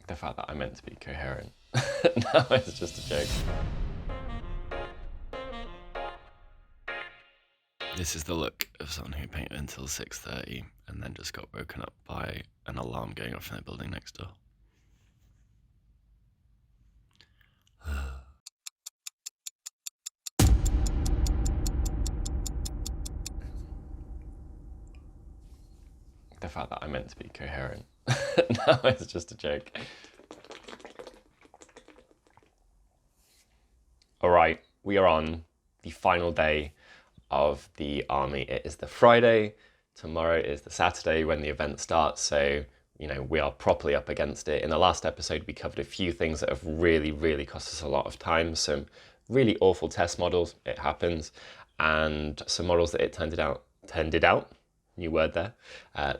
The fact that I meant to be coherent. No, it's just a joke. This is the look of someone who painted until 6:30 and then just got woken up by an alarm going off in the building next door. The fact that I meant to be coherent. No, it's just a joke. All right, we are on the final day of the army. It is the Friday. Tomorrow is the Saturday when the event starts. So, you know, we are properly up against it. In the last episode, we covered a few things that have really cost us a lot of time. Some really awful test models, it happens, and some models that it turned out, new word there,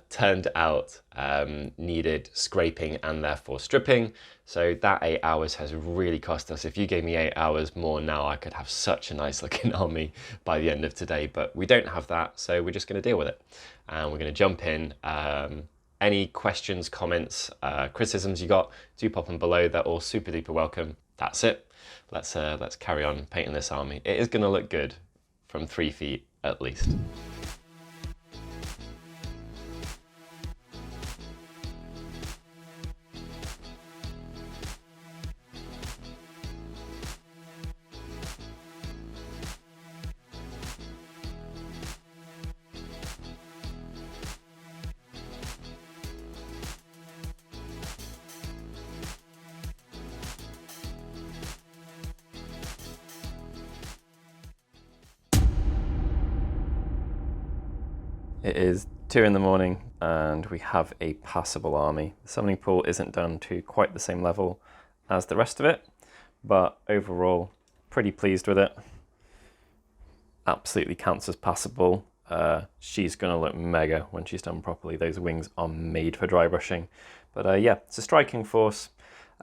turned out needed scraping and therefore stripping. So that 8 hours has really cost us. If you gave me 8 hours more now, I could have such a nice looking army by the end of today, but we don't have that. So we're just gonna deal with it. And we're gonna jump in. Any questions, comments, criticisms you got, do pop them below. They're all super duper welcome. That's it. Let's carry on painting this army. It is gonna look good from 3 feet at least. It is 2 in the morning and we have a passable army. The summoning pool isn't done to quite the same level as the rest of it, but overall pretty pleased with it. Absolutely counts as passable. She's going to look mega when she's done properly. Those wings are made for dry brushing. But yeah, it's a striking force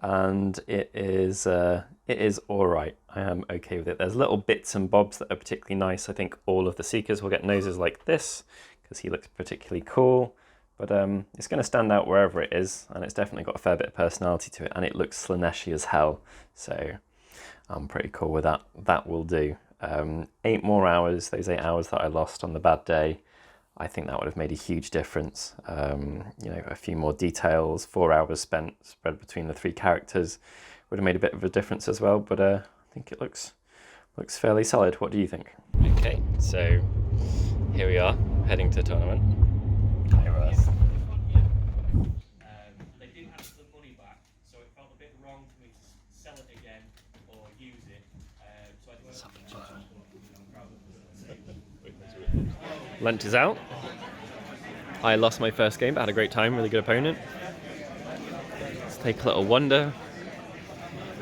and it is all right. I am okay with it. There's little bits and bobs that are particularly nice. I think all of the Seekers will get noses like this because he looks particularly cool. But it's going to stand out wherever it is, and it's definitely got a fair bit of personality to it, and it looks Slaaneshi as hell. So I'm pretty cool with that. That will do. 8 more hours, those 8 hours that I lost on the bad day, I think that would have made a huge difference. You know, a few more details, 4 hours spent spread between the 3 characters would have made a bit of a difference as well, but I think it looks fairly solid. What do you think? Okay, so here we are, heading to the tournament. Hi, Russ. They didn't have the money back, so it felt a bit wrong for me to sell it again or use it. So I Lunch is out. I lost my first game, but had a great time, really good opponent. Let's take a little wander.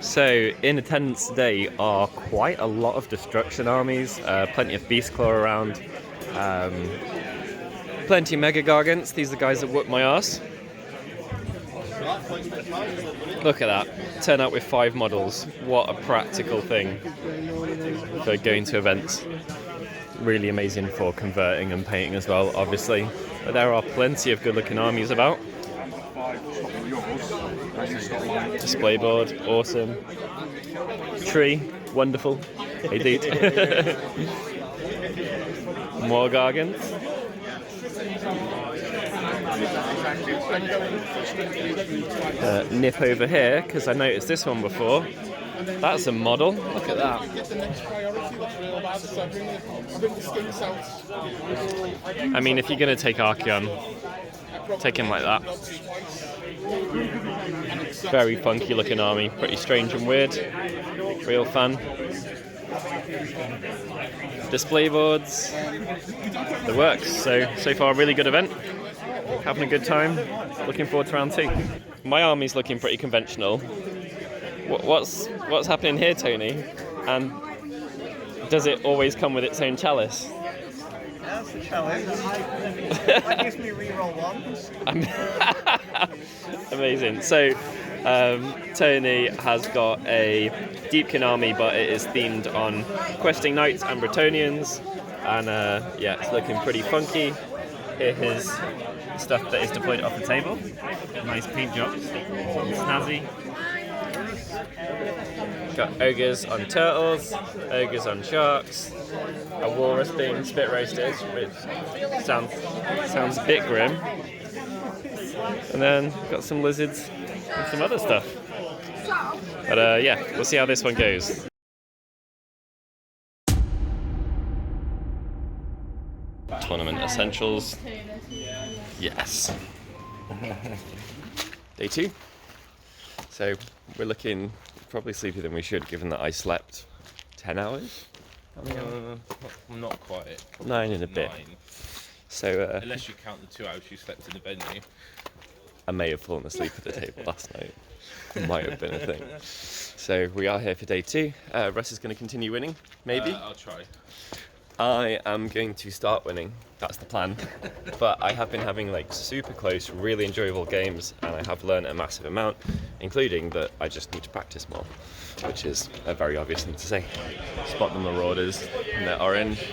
So in attendance today are quite a lot of destruction armies, plenty of Beast Claw around, plenty of Mega Gargants. These are the guys that whoop my ass. Look at that, turn out with 5 models. What a practical thing for going to events. Really amazing for converting and painting as well, obviously. But there are plenty of good looking armies about. Display board, awesome. Tree, wonderful. Hey dude. More Gargants. Nip over here, because I noticed this one before. That's a model. Look at that. I mean, if you're going to take Archeon, take him like that. Very funky looking army, pretty strange and weird. Real fan. Display boards. The works. So far a really good event. Having a good time. Looking forward to round 2. My army's looking pretty conventional. What's happening here, Tony? And does it always come with its own chalice? That's the challenge. That gives me reroll 1s. Amazing. So Tony has got a Deepkin army, but it is themed on questing knights and Bretonians, and yeah, it's looking pretty funky. Here his stuff that is deployed off the table. Nice paint jobs, snazzy. Got ogres on turtles, ogres on sharks, a walrus being spit roasted, which sounds a bit grim. And then got some lizards and some other stuff. But yeah, we'll see how this one goes. Tournament essentials. Yes. Day 2. So we're looking probably sleepier than we should, given that I slept 10 hours. Not quite. 9 and a bit. 9. So Unless you count the 2 hours you slept in the venue. I may have fallen asleep at the table last night. Might have been a thing. So we are here for day 2. Russ is going to continue winning, maybe. I'll try. I am going to start winning. That's the plan. But I have been having like super close, really enjoyable games, and I have learned a massive amount, including that I just need to practice more, which is a very obvious thing to say. Spot the marauders in their orange.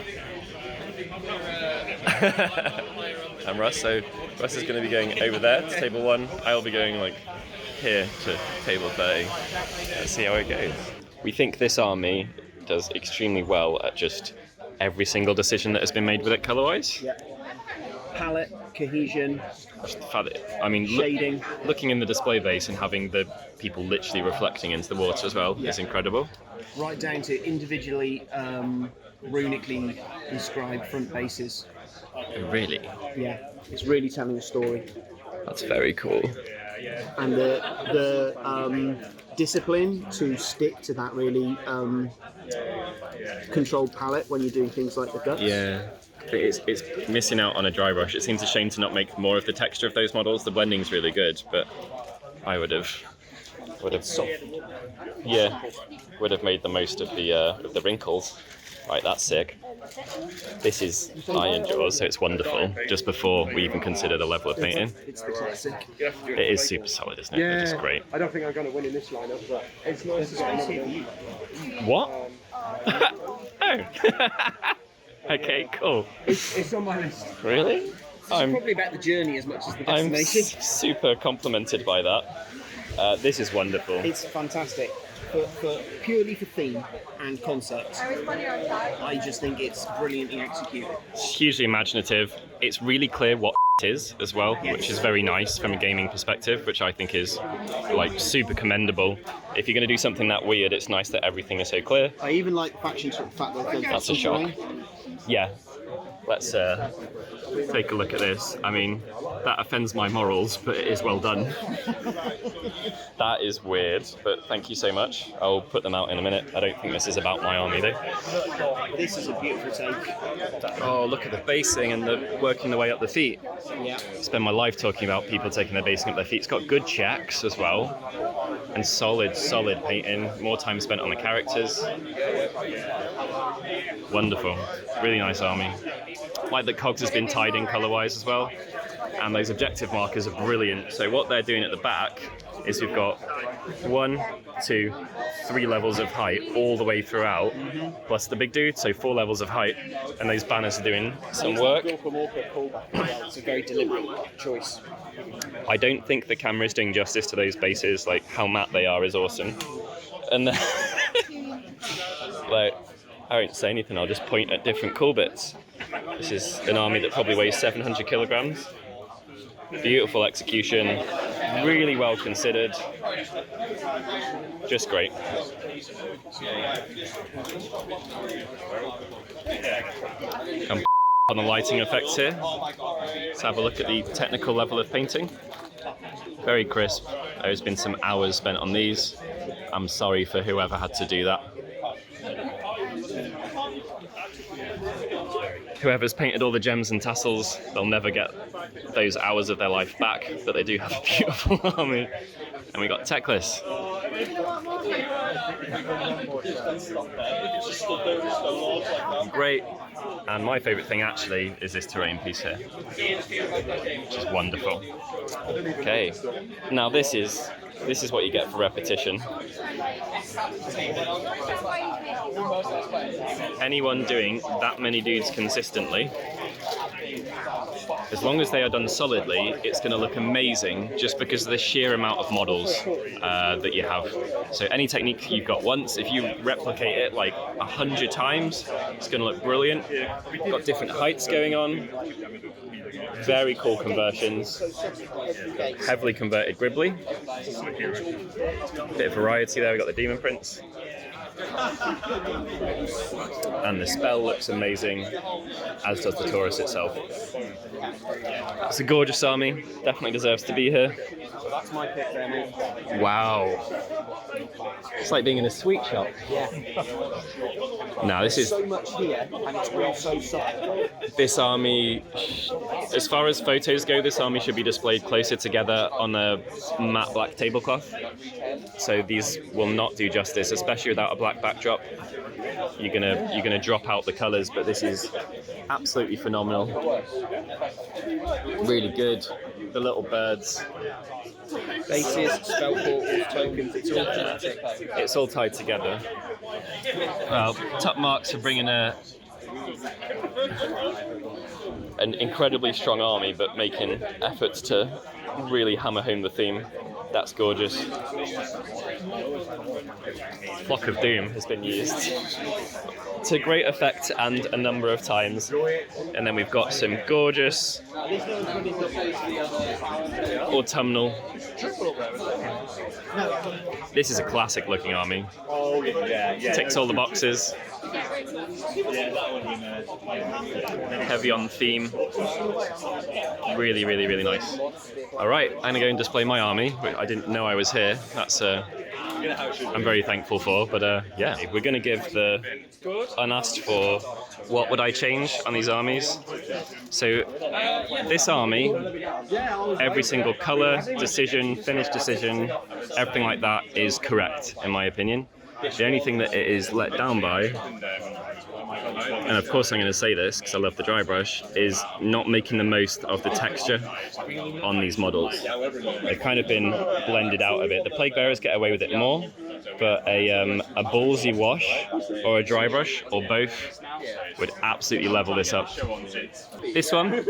And Russ, so Russ is going to be going over there to table 1. I'll be going like here to table 30. Let's see how it goes. We think this army does extremely well at just every single decision that has been made with it colour-wise. Yeah. Palette, cohesion, Just the fact that, I mean, shading. looking in the display base and having the people literally reflecting into the water as well is incredible. Right down to individually runically inscribed front bases. Oh, really? Yeah, it's really telling a story. That's very cool. And the discipline to stick to that really controlled palette when you're doing things like the guts. Yeah. It's missing out on a dry brush. It seems a shame to not make more of the texture of those models. The blending's really good, but I would have made the most of the wrinkles. Right, that's sick. This is iron jaws, so it's wonderful. Just before we even consider the level of painting, It's the classic. it is super solid, isn't it? It's just great. I don't think I'm going to win in this lineup, but it's nice to see. What? Oh. Okay, cool. It's on my list. Really? I'm Probably about the journey as much as the I'm destination. super complimented by that. This is wonderful. It's fantastic. Purely for theme and concept, I just think it's brilliantly executed. It's hugely imaginative. It's really clear what it is as well, which is very nice from a gaming perspective, which I think is like super commendable. If you're going to do something that weird, it's nice that everything is so clear. I even like faction fact that That's a shock. Yeah. Let's take a look at this. I mean, that offends my morals, but it is well done. That is weird, but thank you so much. I'll put them out in a minute. I don't think this is about my army though. This is a beautiful take. Oh, look at the basing and the working the way up the feet. Yeah. Spend my life talking about people taking their basing up their feet. It's got good checks as well, and solid painting. More time spent on the characters. Wonderful, really nice army. Like that cogs has been tied in colour-wise as well, and those objective markers are brilliant. So what they're doing at the back is we've got 1, 2, 3 levels of height all the way throughout, plus the big dude, so 4 levels of height, and those banners are doing some work. It's a very deliberate choice. I don't think the camera is doing justice to those bases. Like how matte they are is awesome, and then, like, I won't say anything. I'll just point at different cool bits. This is an army that probably weighs 700 kilograms. Beautiful execution, really well considered. Just great. Come on the lighting effects here. Let's have a look at the technical level of painting. Very crisp. There's been some hours spent on these. I'm sorry for whoever had to do that. Whoever's painted all the gems and tassels, they'll never get those hours of their life back, but they do have a beautiful army. And we got Techless. Great. And my favourite thing actually is this terrain piece here, which is wonderful. Okay, now this is what you get for repetition. Anyone doing that many dudes consistently as long as they are done solidly, it's going to look amazing just because of the sheer amount of models that you have. So any technique you've got once, if you replicate it like 100 times, it's going to look brilliant. Got different heights going on. Very cool conversions. Heavily converted Gribbly. Bit of variety there, we've got the Demon Prince. And the spell looks amazing, as does the Taurus itself. It's a gorgeous army, definitely deserves to be here. That's my pick there, mate. Wow. It's like being in a sweet shop. Yeah. Now this is So much here, and it's all so subtle. this army. As far as photos go, this army should be displayed closer together on a matte black tablecloth. So these will not do justice, especially without a black backdrop. You're gonna drop out the colours, but this is absolutely phenomenal. Really good. The little birds. Bases, spell portals, tokens, it's all thematic. It's all tied together. Well, top marks for bringing an incredibly strong army, but making efforts to really hammer home the theme. That's gorgeous. Flock of Doom has been used to great effect and a number of times. And then we've got some gorgeous autumnal. This is a classic looking army. Oh, yeah. Ticks all the boxes. Heavy on theme. Really, really, really nice. All right, I'm gonna go and display my army. I didn't know I was here. That's I'm very thankful for. But yeah, we're gonna give the unasked for what would I change on these armies. So this army, every single color, decision, finish decision, everything like that is correct in my opinion. The only thing that it is let down by, and of course I'm going to say this because I love the dry brush, is not making the most of the texture on these models. They've kind of been blended out a bit. The Plague Bearers get away with it more, but a ballsy wash or a dry brush or both would absolutely level this up. This one,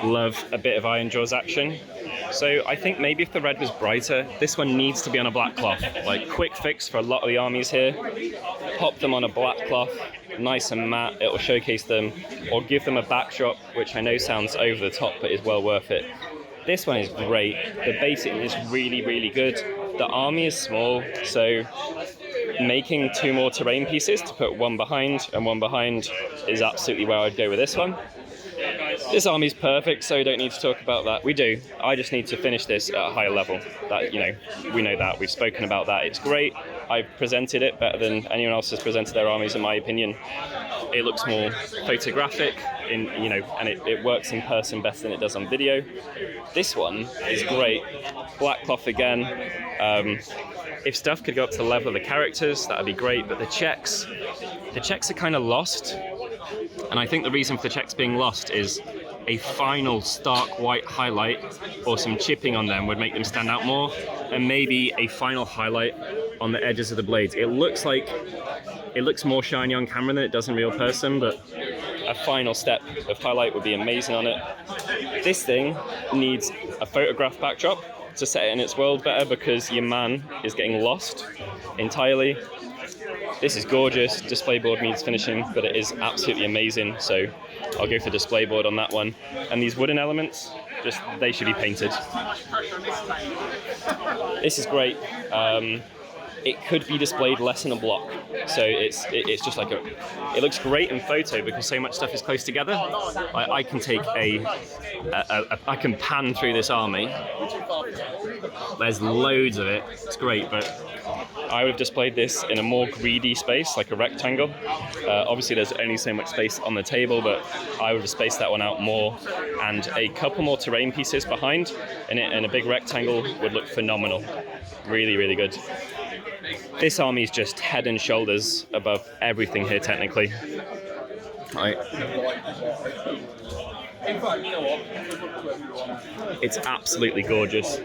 love a bit of Iron Jaws action. So I think maybe if the red was brighter, this one needs to be on a black cloth. Like quick fix for a lot of the armies here. Pop them on a black cloth, nice and matte, it will showcase them, or give them a backdrop, which I know sounds over the top, but is well worth it. This one is great. The basic is really, really good. The army is small, so making 2 more terrain pieces to put one behind and one behind is absolutely where I'd go with this one. This army's perfect, so we don't need to talk about that. We do. I just need to finish this at a higher level. That, you know, we know that. We've spoken about that. It's great. I've presented it better than anyone else has presented their armies, in my opinion. It looks more photographic, and it works in person better than it does on video. This one is great. Black cloth again. If stuff could go up to the level of the characters, that would be great. But the checks are kind of lost. And I think the reason for the checks being lost is a final stark white highlight or some chipping on them would make them stand out more, and maybe a final highlight on the edges of the blades. It looks more shiny on camera than it does in real person, but a final step of highlight would be amazing on it. This thing needs a photograph backdrop to set it in its world better, because your man is getting lost entirely. This is gorgeous. Display board needs finishing, but it is absolutely amazing. So I'll go for display board on that one. And these wooden elements, they should be painted. This is great. It could be displayed less in a block. So it's just like it looks great in photo because so much stuff is close together. I can take I can pan through this army. There's loads of it. It's great, but I would have displayed this in a more greedy space, like a rectangle. Obviously there's only so much space on the table, but I would have spaced that one out more, and a couple more terrain pieces behind, and a big rectangle would look phenomenal. Really, really good. This army is just head and shoulders above everything here technically. Right. It's absolutely gorgeous.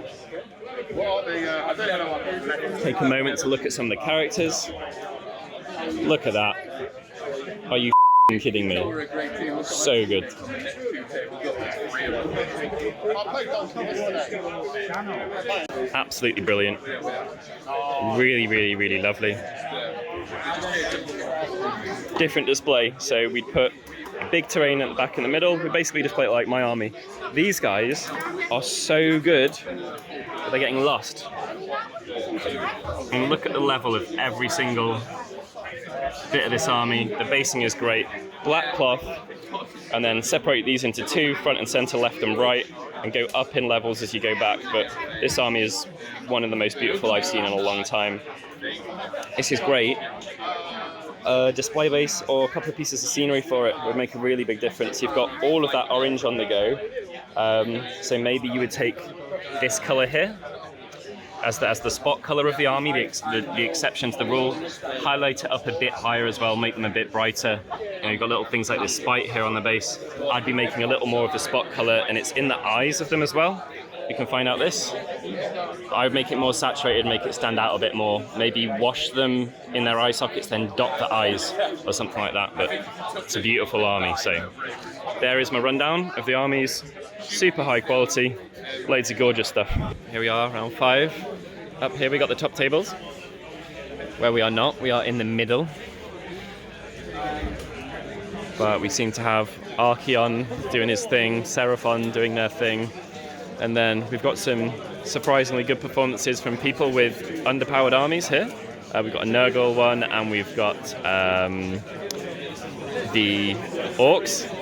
Take a moment to look at some of the characters. Look at that. Are you kidding me? So good. Absolutely brilliant. Really, really, really lovely. Different display. So we'd put a big terrain at the back in the middle. We basically display it like my army. These guys are so good that they're getting lost. And look at the level of every single bit of this army. The basing is great. Black cloth, and then separate these into two, front and center, left and right, and go up in levels as you go back. But this army is one of the most beautiful I've seen in a long time. This is great. A display base or a couple of pieces of scenery for it would make a really big difference. You've got all of that orange on the go, so maybe you would take this color here as the spot color of the army, the exception to the rule. Highlight it up a bit higher as well, make them a bit brighter. You know, you've got little things like this spite here on the base. I'd be making a little more of the spot color, and it's in the eyes of them as well. You can find out this. I would make it more saturated, make it stand out a bit more. Maybe wash them in their eye sockets, then dot the eyes or something like that. But it's a beautiful army. So there is my rundown of the armies. Super high quality, loads of gorgeous stuff. Here we are, round 5. Up here we got the top tables. Where we are not, we are in the middle. But we seem to have Archeon doing his thing, Seraphon doing their thing. And then we've got some surprisingly good performances from people with underpowered armies here. We've got a Nurgle one, and we've got the Orcs.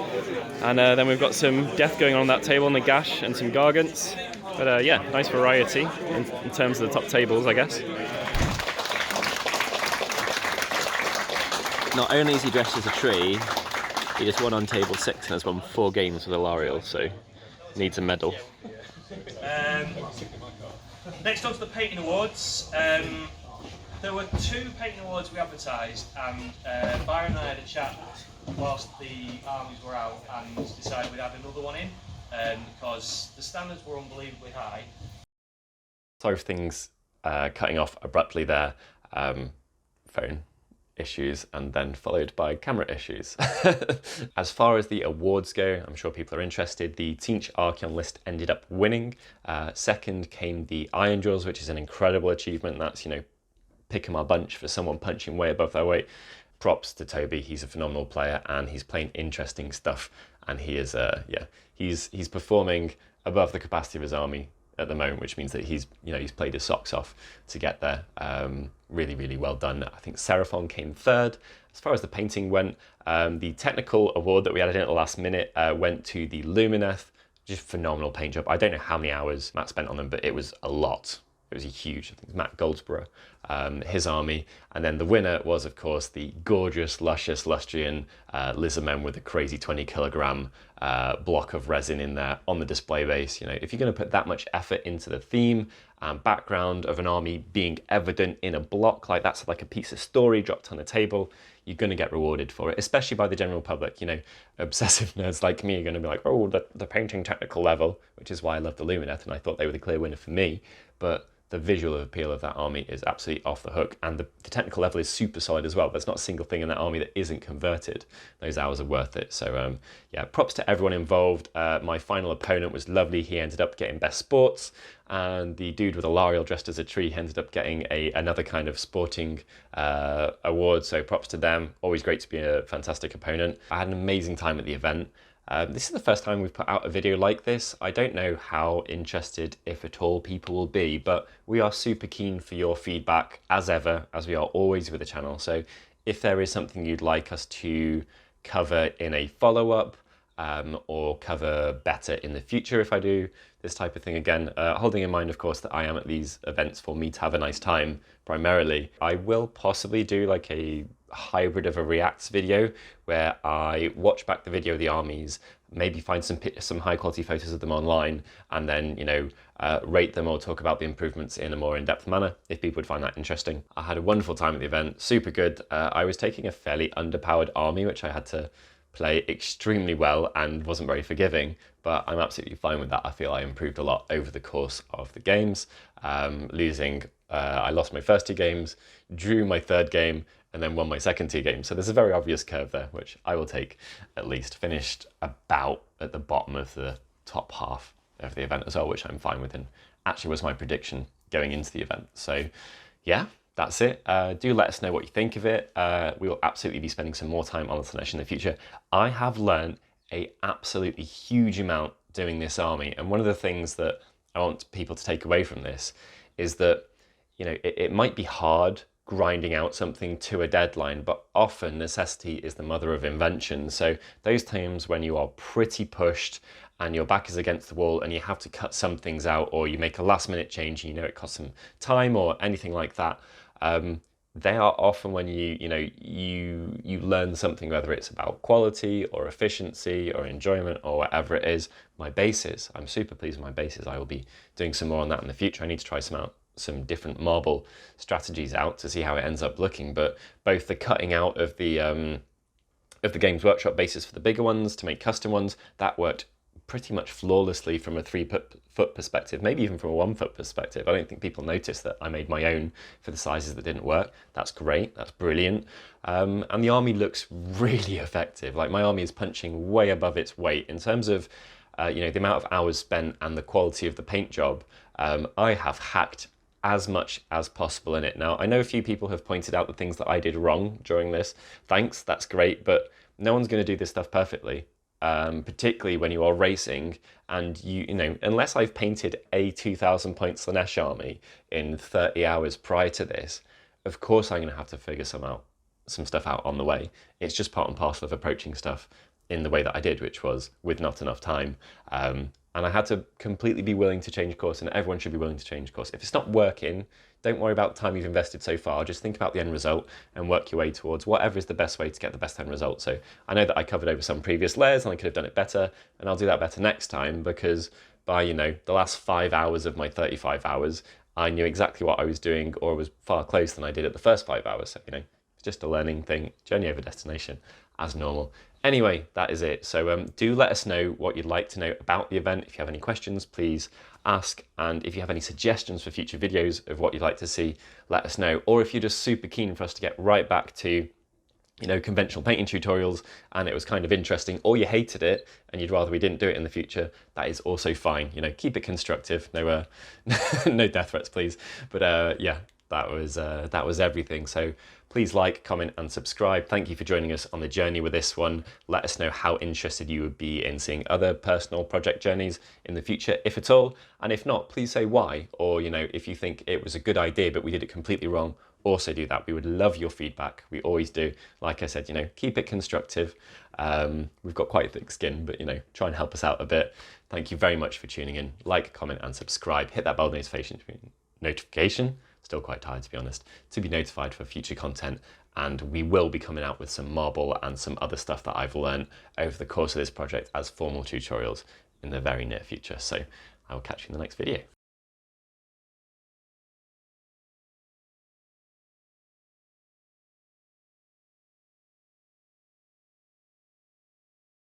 And then we've got some death going on that table, and the Gash and some Gargants. But yeah, nice variety in terms of the top tables, I guess. Not only is he dressed as a tree, he just won on table 6 and has won 4 games with Alariel, so needs a medal. Next on to the painting awards. There were 2 painting awards we advertised, and Byron and I had a chat whilst the armies were out and decided we'd add another one in because the standards were unbelievably high. Sorry for things cutting off abruptly there. Phone issues and then followed by camera issues. As far as the awards go, I'm sure people are interested. The Teench Archeon list ended up winning. Second came the Iron Jaws, which is an incredible achievement. That's, you know, pick 'em a bunch for someone punching way above their weight. Props to Toby, he's a phenomenal player and he's playing interesting stuff, and he is he's performing above the capacity of his army at the moment, which means that he's played his socks off to get there. Really, really well done. I think Seraphon came third. As far as the painting went, the technical award that we added in at the last minute went to the Lumineth. Just phenomenal paint job. I don't know how many hours Matt spent on them, but it was a lot. It was a huge, I think it was Matt Goldsborough, his army. And then the winner was, of course, the gorgeous, luscious, Lustrian Lizardmen with a crazy 20 kilogram block of resin in there on the display base. You know, if you're going to put that much effort into the theme and background of an army being evident in a block like that's like a piece of story dropped on a table, you're going to get rewarded for it, especially by the general public. You know, obsessive nerds like me are going to be like, oh, the painting technical level, which is why I love the Lumineth, and I thought they were the clear winner for me. But the visual appeal of that army is absolutely off the hook, and the technical level is super solid as well. There's not a single thing in that army that isn't converted. Those hours are worth it. So yeah, props to everyone involved. My final opponent was lovely. He ended up getting best sports, and the dude with Alariel dressed as a tree ended up getting another kind of sporting award. So props to them. Always great to be a fantastic opponent. I had an amazing time at the event. This is the first time we've put out a video like this. I don't know how interested, if at all, people will be, but we are super keen for your feedback as ever, as we are always with the channel. So if there is something you'd like us to cover in a follow-up or cover better in the future if I do this type of thing again, holding in mind, of course, that I am at these events for me to have a nice time primarily, I will possibly do like a hybrid of a reacts video where I watch back the video of the armies, maybe find some high quality photos of them online, and then, you know, rate them or talk about the improvements in a more in-depth manner if people would find that interesting. I had a wonderful time at the event, super good. I was taking a fairly underpowered army, which I had to play extremely well and wasn't very forgiving, but I'm absolutely fine with that. I feel I improved a lot over the course of the games. I lost my first 2 games, drew my 3rd game, and then won my second 2 games. So there's a very obvious curve there, which I will take at least. Finished about at the bottom of the top half of the event as well, which I'm fine with, and actually was my prediction going into the event. So yeah, that's it. Do let us know what you think of it. We will absolutely be spending some more time on the Slanesh in the future. I have learned a absolutely huge amount doing this army, and one of the things that I want people to take away from this is that, you know, it might be hard grinding out something to a deadline, but often necessity is the mother of invention. So those times when you are pretty pushed and your back is against the wall and you have to cut some things out, or you make a last minute change and you know it costs some time or anything like that, they are often when you learn something, whether it's about quality or efficiency or enjoyment or whatever it is. My bases, I'm super pleased with my bases. I will be doing some more on that in the future. I need to try some different marble strategies out to see how it ends up looking, but both the cutting out of the Games Workshop bases for the bigger ones to make custom ones, that worked pretty much flawlessly from a 3-foot perspective, maybe even from a 1-foot perspective. I don't think people noticed that I made my own for the sizes that didn't work. That's great, that's brilliant. And the army looks really effective. Like, my army is punching way above its weight in terms of the amount of hours spent and the quality of the paint job. I have hacked as much as possible in it. Now, I know a few people have pointed out the things that I did wrong during this. Thanks, that's great, but no one's going to do this stuff perfectly, particularly when you are racing and you know, unless I've painted a 2,000 point Slanesh army in 30 hours prior to this, of course I'm going to have to figure some stuff out on the way. It's just part and parcel of approaching stuff in the way that I did, which was with not enough time. And I had to completely be willing to change course, and everyone should be willing to change course. If it's not working, don't worry about the time you've invested so far. Just think about the end result and work your way towards whatever is the best way to get the best end result. So I know that I covered over some previous layers and I could have done it better, and I'll do that better next time, because by, the last 5 hours of my 35 hours, I knew exactly what I was doing, or was far closer than I did at the first 5 hours. So, it's just a learning thing, journey over destination, as normal. Anyway, that is it. So do let us know what you'd like to know about the event. If you have any questions, please ask. And if you have any suggestions for future videos of what you'd like to see, let us know. Or if you're just super keen for us to get right back to, conventional painting tutorials, and it was kind of interesting, or you hated it and you'd rather we didn't do it in the future, that is also fine. Keep it constructive. No, no death threats, please. But yeah, that was everything. So please like, comment and subscribe. Thank you for joining us on the journey with this one. Let us know how interested you would be in seeing other personal project journeys in the future, if at all. And if not, please say why. Or, if you think it was a good idea but we did it completely wrong, also do that. We would love your feedback. We always do. Like I said, keep it constructive. We've got quite thick skin, but try and help us out a bit. Thank you very much for tuning in. Like, comment and subscribe. Hit that bell notification. Still quite tired, to be honest, to be notified for future content. And we will be coming out with some marble and some other stuff that I've learned over the course of this project as formal tutorials in the very near future. So I will catch you in the next video.